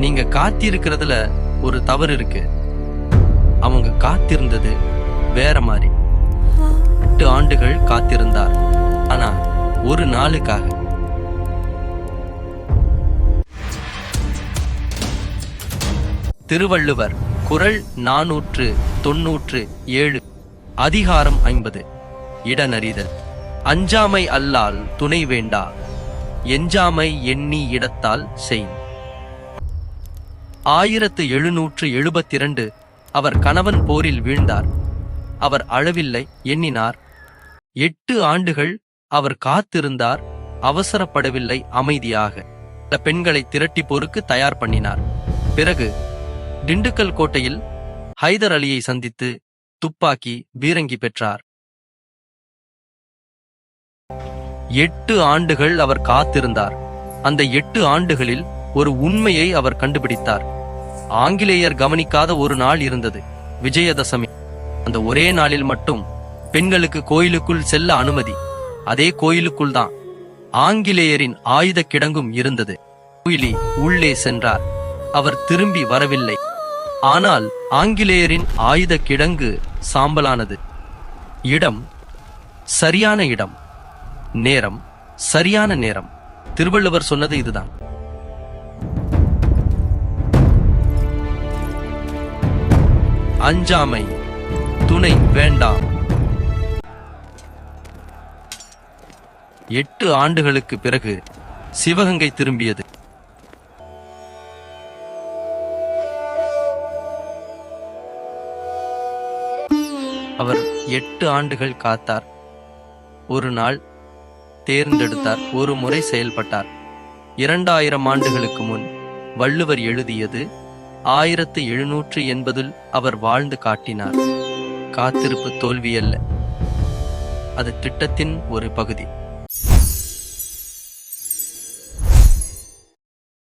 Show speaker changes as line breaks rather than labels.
நீங்க காத்திருக்கிறதுல ஒரு தவறு இருக்கு. அவங்க காத்திருந்தது வேற மாதிரி. 8 ஆண்டுகள் காத்திருந்தார், ஆனா ஒரு நாளுக்காக. திருவள்ளுவர் குறள் 497, அதிகாரம் 50, இடனறிதல். அஞ்சாமை அல்லால் துணை வேண்டா, எஞ்சாமை எண்ணி இடத்தால் செய். 1772 அவர் கணவன் போரில் வீழ்ந்தார். அவர் அழவில்லை, எண்ணினார். 8 ஆண்டுகள் அவர் காத்திருந்தார், அவசரப்படவில்லை, அமைதியாக. பல பெண்களை திரட்டி போருக்கு தயார் பண்ணினார். பிறகு திண்டுக்கல் கோட்டையில் ஹைதர் அலியை சந்தித்து துப்பாக்கி, பீரங்கி பெற்றார். 8 ஆண்டுகள் அவர் காத்திருந்தார். அந்த 8 ஆண்டுகளில் ஒரு உண்மையை அவர் கண்டுபிடித்தார். ஆங்கிலேயர் கவனிக்காத ஒரு நாள் இருந்தது, விஜயதசமி. அந்த ஒரே நாளில் மட்டும் பெண்களுக்கு கோயிலுக்குள் செல்ல அனுமதி. அதே கோயிலுக்குள் தான் ஆங்கிலேயரின் ஆயுத கிடங்கும் இருந்தது. கோயிலி உள்ளே சென்றார். அவர் திரும்பி வரவில்லை. ஆனால் ஆங்கிலேயரின் ஆயுத கிடங்கு சாம்பலானது. இடம் சரியான இடம், நேரம் சரியான நேரம். திருவள்ளுவர் சொன்னது இதுதான். அஞ்சாமை துணை வேண்டாம். 8 ஆண்டுகளுக்கு பிறகு சிவகங்கை திரும்பியது. அவர் 8 ஆண்டுகள் காத்தார். ஒரு நாள் தேர்ந்தெடுத்தார். ஒரு முறை செயல்பட்டார். 2000 ஆண்டுகளுக்கு முன் வள்ளுவர் எழுதியது 1780 அவர் வாழ்ந்து காட்டினார். காத்திருப்பு தோல்வியல்ல, அது திட்டத்தின் ஒரு பகுதி.